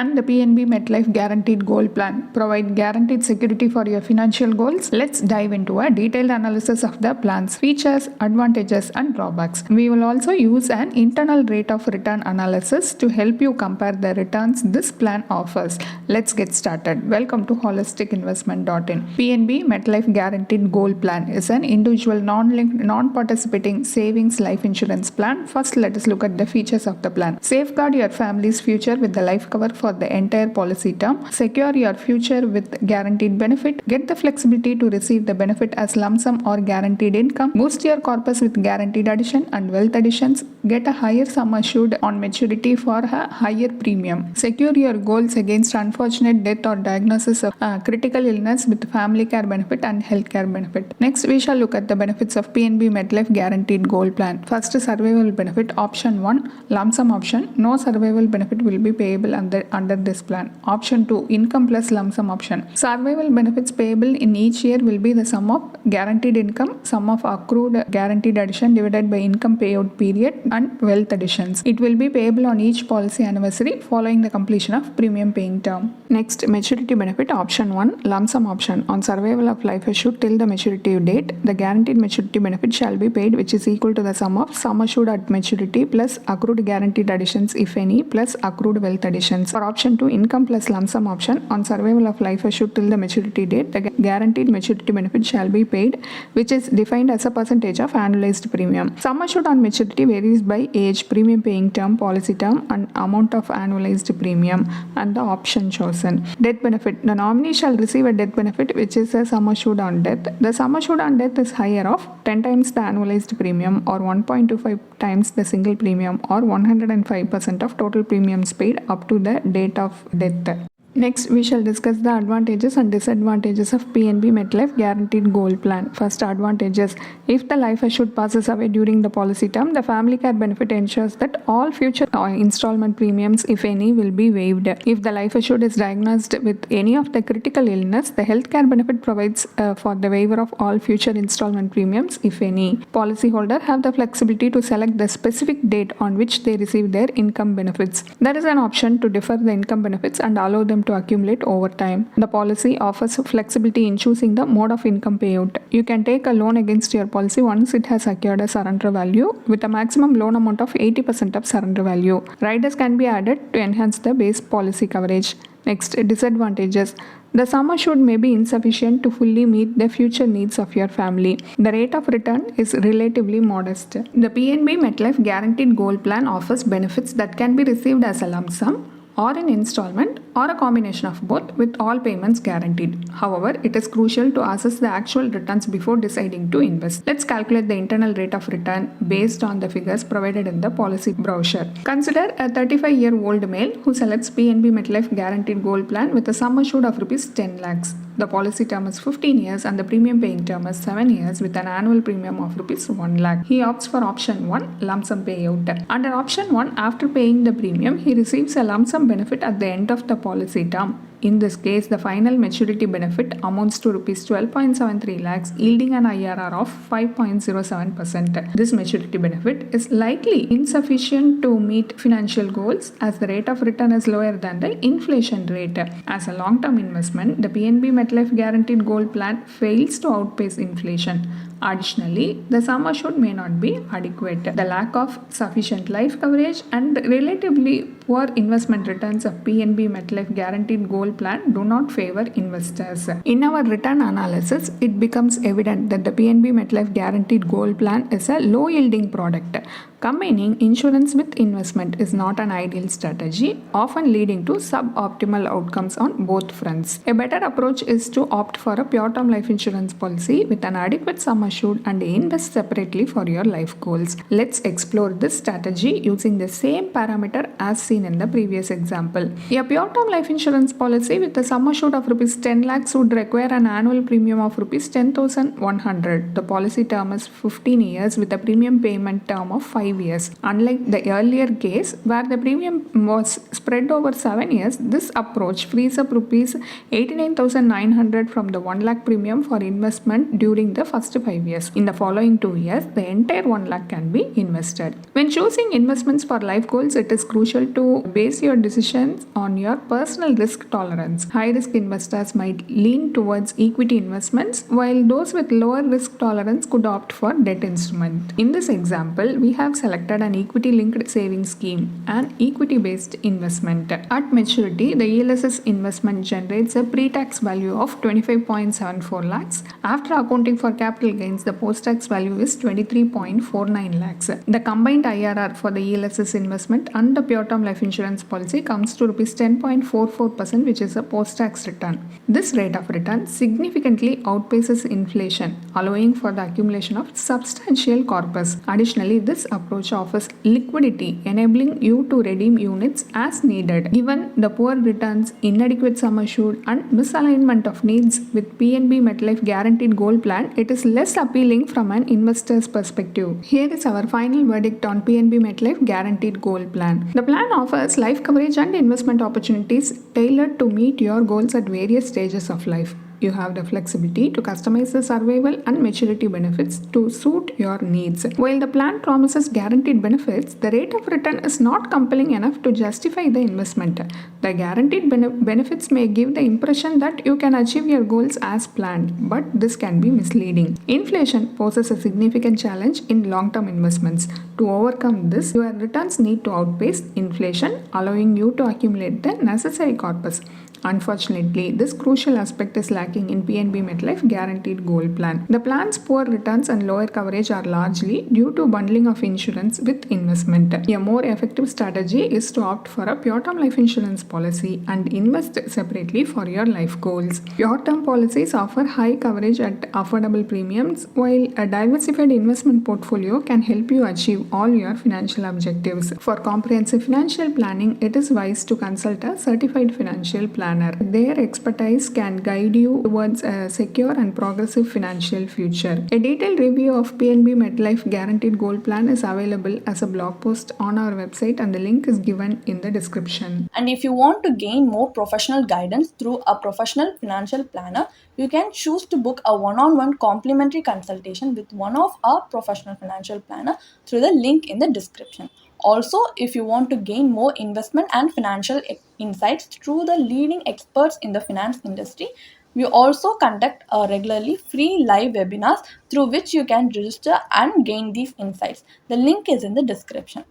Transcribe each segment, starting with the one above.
Can the PNB MetLife Guaranteed Goal Plan provide guaranteed security for your financial goals? Let's dive into a detailed analysis of the plan's features, advantages, and drawbacks. We will also use an internal rate of return analysis to help you compare the returns this plan offers. Let's get started. Welcome to holisticinvestment.in. PNB MetLife Guaranteed Goal Plan is an individual non-linked, non-participating savings life insurance plan. First, let us look at the features of the plan. Safeguard your family's future with the life cover for the entire policy term. Secure your future with guaranteed benefit. Get the flexibility to receive the benefit as lump sum or guaranteed income. Boost your corpus with guaranteed addition and wealth additions. Get a higher sum assured on maturity for a higher premium. Secure your goals against unfortunate death or diagnosis of critical illness with family care benefit and health care benefit. Next, we shall look at the benefits of PNB MetLife Guaranteed Goal Plan. First, survival benefit. Option 1, lump sum option. No survival benefit will be payable under this plan. Option 2, income plus lump sum option. Survival benefits payable in each year will be the sum of guaranteed income, sum of accrued guaranteed addition divided by income payout period, and wealth additions. It will be payable on each policy anniversary following the completion of premium paying term. Next, maturity benefit. Option 1, lump sum option. On survival of life assured till the maturity date, the guaranteed maturity benefit shall be paid, which is equal to the sum of sum assured at maturity plus accrued guaranteed additions if any plus accrued wealth additions. For option 2, income plus lump sum option. On survival of life assured till the maturity date, the guaranteed maturity benefit shall be paid, which is defined as a percentage of annualized premium. Sum assured on maturity varies by age, premium paying term, policy term, and amount of annualized premium, and the option chosen. Death benefit. The nominee shall receive a death benefit, which is a sum assured on death. The sum assured on death is higher of 10 times the annualized premium, or 1.25 times the single premium, or 105% of total premiums paid up to the date of death. Next, we shall discuss the advantages and disadvantages of PNB MetLife Guaranteed Goal Plan. First, advantages. If the life assured passes away during the policy term, the family care benefit ensures that all future installment premiums, if any, will be waived. If the life assured is diagnosed with any of the critical illness, the health care benefit provides for the waiver of all future installment premiums, if any. Policyholder have the flexibility to select the specific date on which they receive their income benefits. There is an option to defer the income benefits and allow them to accumulate over time. The policy offers flexibility in choosing the mode of income payout. You can take a loan against your policy once it has secured a surrender value with a maximum loan amount of 80% of surrender value. Riders can be added to enhance the base policy coverage. Next, disadvantages. The sum assured may be insufficient to fully meet the future needs of your family. The rate of return is relatively modest. The PNB MetLife Guaranteed Goal Plan offers benefits that can be received as a lump sum or an installment or a combination of both, with all payments guaranteed. However, it is crucial to assess the actual returns before deciding to invest. Let's calculate the internal rate of return based on the figures provided in the policy brochure. Consider a 35-year-old male who selects PNB MetLife Guaranteed Goal Plan with a sum assured of Rs 10 lakhs. The policy term is 15 years and the premium paying term is 7 years with an annual premium of Rs 1 lakh. He opts for option 1, lump sum payout. Under option 1, after paying the premium, he receives a lump sum benefit at the end of the policy term. In this case, the final maturity benefit amounts to Rs 12.73 lakhs, yielding an IRR of 5.07%. This maturity benefit is likely insufficient to meet financial goals as the rate of return is lower than the inflation rate. As a long-term investment, the PNB MetLife Guaranteed Goal Plan fails to outpace inflation. Additionally, the sum assured may not be adequate. The lack of sufficient life coverage and relatively poor investment returns of PNB MetLife Guaranteed Goal Plan do not favor investors. In our return analysis, it becomes evident that the PNB MetLife Guaranteed Goal Plan is a low-yielding product. Combining insurance with investment is not an ideal strategy, often leading to suboptimal outcomes on both fronts. A better approach is to opt for a pure term life insurance policy with an adequate sum assured and invest separately for your life goals. Let's explore this strategy using the same parameter as seen in the previous example. A pure term life insurance policy with a sum assured of Rs 10 lakhs would require an annual premium of Rs 10,100. The policy term is 15 years with a premium payment term of 5 5 years. Unlike the earlier case where the premium was spread over 7 years, this approach frees up rupees 89,900 from the 1 lakh premium for investment during the first 5 years. In the following 2 years, the entire 1 lakh can be invested. When choosing investments for life goals, it is crucial to base your decisions on your personal risk tolerance. High risk investors might lean towards equity investments, while those with lower risk tolerance could opt for debt instrument. In this example, we have selected an equity linked savings scheme, an equity based investment. At maturity, the ELSS investment generates a pre-tax value of 25.74 lakhs. After accounting for capital gains, the post-tax value is 23.49 lakhs. The combined IRR for the ELSS investment and the pure term life insurance policy comes to rupees 10.44%, which is a post-tax return. This rate of return significantly outpaces inflation, allowing for the accumulation of substantial corpus. Additionally, this approach offers liquidity, enabling you to redeem units as needed. Given the poor returns, inadequate sum assured, and misalignment of needs with PNB MetLife Guaranteed Gold Plan, it is less appealing from an investor's perspective. Here is our final verdict on PNB MetLife Guaranteed Gold Plan. The plan offers life coverage and investment opportunities tailored to meet your goals at various stages of life. You have the flexibility to customize the survival and maturity benefits to suit your needs. While the plan promises guaranteed benefits, the rate of return is not compelling enough to justify the investment. The guaranteed benefits may give the impression that you can achieve your goals as planned, but this can be misleading. Inflation poses a significant challenge in long-term investments. To overcome this, your returns need to outpace inflation, allowing you to accumulate the necessary corpus. Unfortunately, this crucial aspect is lacking in PNB MetLife Guaranteed Gold Plan. The plan's poor returns and lower coverage are largely due to bundling of insurance with investment. A more effective strategy is to opt for a pure term life insurance policy and invest separately for your life goals. Pure term policies offer high coverage at affordable premiums, while a diversified investment portfolio can help you achieve all your financial objectives. For comprehensive financial planning, it is wise to consult a certified financial planner. Their expertise can guide you towards a secure and progressive financial future. A detailed review of PNB MetLife Guaranteed Gold Plan is available as a blog post on our website, and the link is given in the description. And if you want to gain more professional guidance through a professional financial planner, you can choose to book a one-on-one complimentary consultation with one of our professional financial planner through the link in the description. Also, if you want to gain more investment and financial insights through the leading experts in the finance industry, we also conduct regularly free live webinars through which you can register and gain these insights. The link is in the description.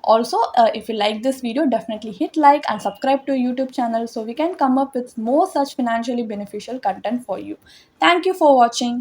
Also, if you like this video, definitely hit like and subscribe to YouTube channel so we can come up with more such financially beneficial content for you. Thank you for watching.